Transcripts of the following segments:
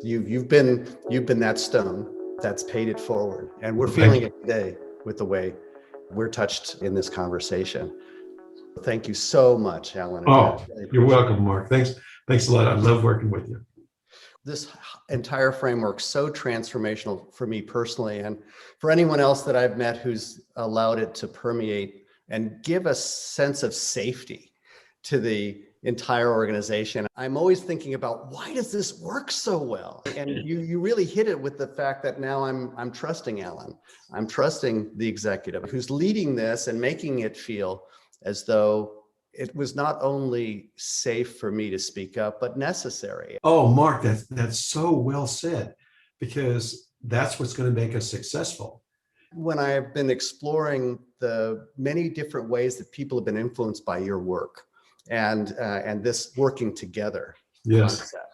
You've been that stone that's paid it forward, and we're Thank feeling you. it today with the way we're touched in this conversation. Thank you so much, Alan and Ted. Oh, Really you're appreciate welcome, Mark. Thanks a lot. I love working with you. this entire framework so transformational for me personally, and for anyone else that I've met who's allowed it to permeate and give a sense of safety to the entire organization. I'm always thinking about, why does this work so well? And you really hit it with the fact that now I'm trusting Alan. I'm trusting the executive who's leading this and making it feel as though it was not only safe for me to speak up, but necessary. Oh, Mark, that's so well said, because that's what's going to make us successful. When I've been exploring the many different ways that people have been influenced by your work and this working together concept,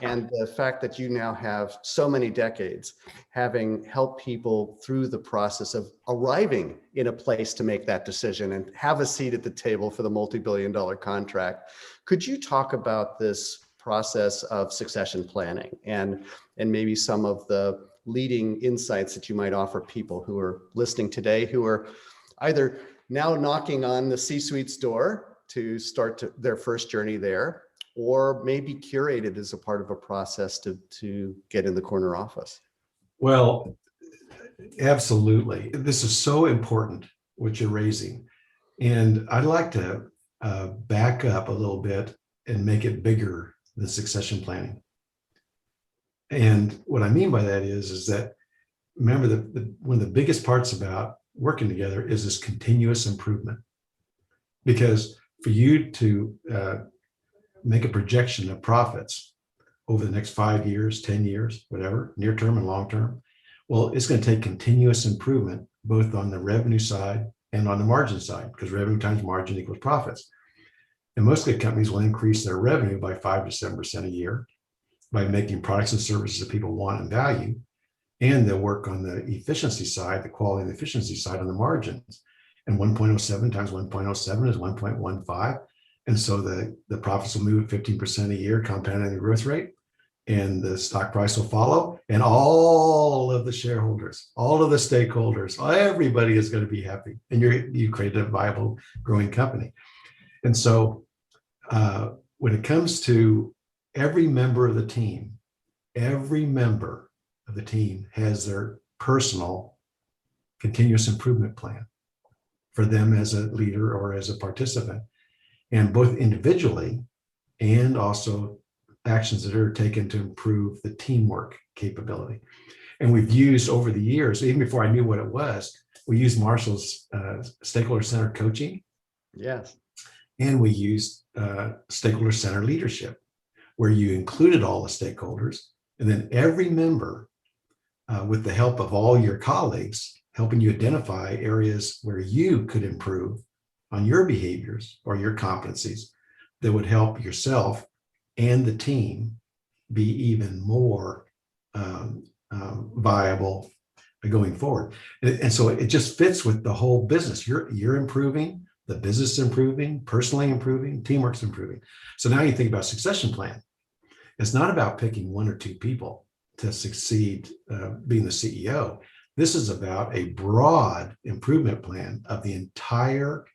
and the fact that you now have so many decades having helped people through the process of arriving in a place to make that decision and have a seat at the table for the multi-billion-dollar contract. Could you talk about this process of succession planning and maybe some of the leading insights that you might offer people who are listening today, who are either now knocking on the C-suite's door to start their first journey there, or maybe curated as a part of a process to get in the corner office? Well, absolutely. This is so important, what you're raising. And I'd like to back up a little bit and make it bigger than succession planning. And what I mean by that is that, remember, one of the biggest parts about working together is this continuous improvement. Because for you to make a projection of profits over the next 5 years, 10 years, whatever, near term and long term, well, it's going to take continuous improvement, both on the revenue side and on the margin side, because revenue times margin equals profits. And most good companies will increase their revenue by 5 to 7% a year by making products and services that people want and value. And they'll work on the efficiency side, the quality and efficiency side on the margins. And 1.07 times 1.07 is 1.15. And so the profits will move 15% a year, compounding the growth rate, and the stock price will follow. And all of the shareholders, all of the stakeholders, everybody is going to be happy. And you created a viable, growing company. And so when it comes to every member of the team, every member of the team has their personal continuous improvement plan for them as a leader or as a participant. And both individually and also actions that are taken to improve the teamwork capability. And we've used over the years, even before I knew what it was, we used Marshall's stakeholder center coaching. Yes. And we used stakeholder center leadership, where you included all the stakeholders, and then every member, with the help of all your colleagues, helping you identify areas where you could improve on your behaviors or your competencies that would help yourself and the team be even more viable going forward. And so it just fits with the whole business. You're improving, the business is improving, personally improving, teamwork's improving. So now you think about succession plan. It's not about picking one or two people to succeed being the CEO. This is about a broad improvement plan of the entire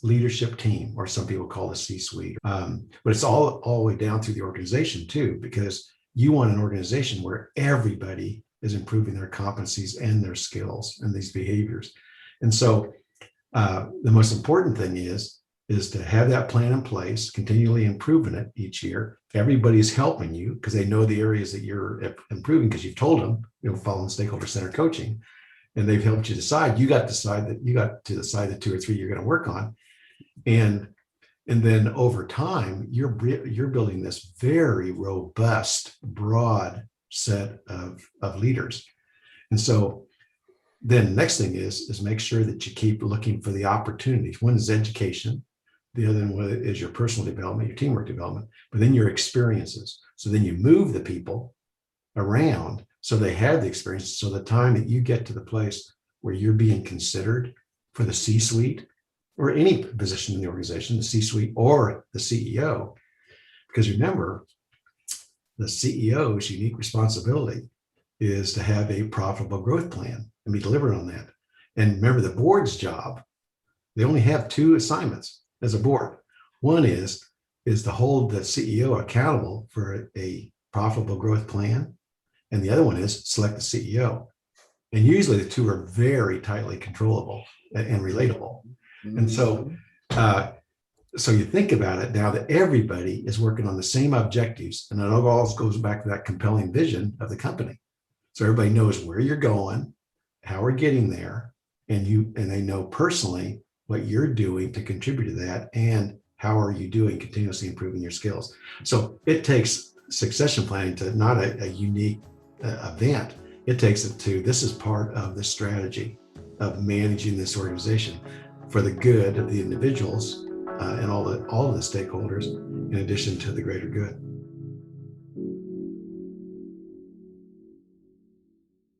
leadership team, or some people call the C-suite. But it's all the way down through the organization too, because you want an organization where everybody is improving their competencies and their skills and these behaviors. And so the most important thing is to have that plan in place, continually improving it each year. Everybody's helping you because they know the areas that you're improving, because you've told them, following stakeholder center coaching, and they've helped you decide. You got to decide the 2 or 3 you're going to work on. And then over time, you're building this very robust, broad set of leaders. And so then the next thing is make sure that you keep looking for the opportunities. One is education. The other one is your personal development, your teamwork development, but then your experiences. So then you move the people around so they have the experience. So the time that you get to the place where you're being considered for the C-suite, or any position in the organization, the C-suite or the CEO. Because remember, the CEO's unique responsibility is to have a profitable growth plan and be delivered on that. And remember, the board's job, they only have two assignments as a board. One is to hold the CEO accountable for a profitable growth plan. And the other one is select the CEO. And usually the two are very tightly controllable and relatable. And so, so you think about it now that everybody is working on the same objectives, and it all goes back to that compelling vision of the company. So everybody knows where you're going, how we're getting there, and they know personally what you're doing to contribute to that, and how are you doing continuously improving your skills. So it takes succession planning to not a unique event. It takes it to, this is part of the strategy of managing this organization for the good of the individuals and all of the stakeholders, in addition to the greater good.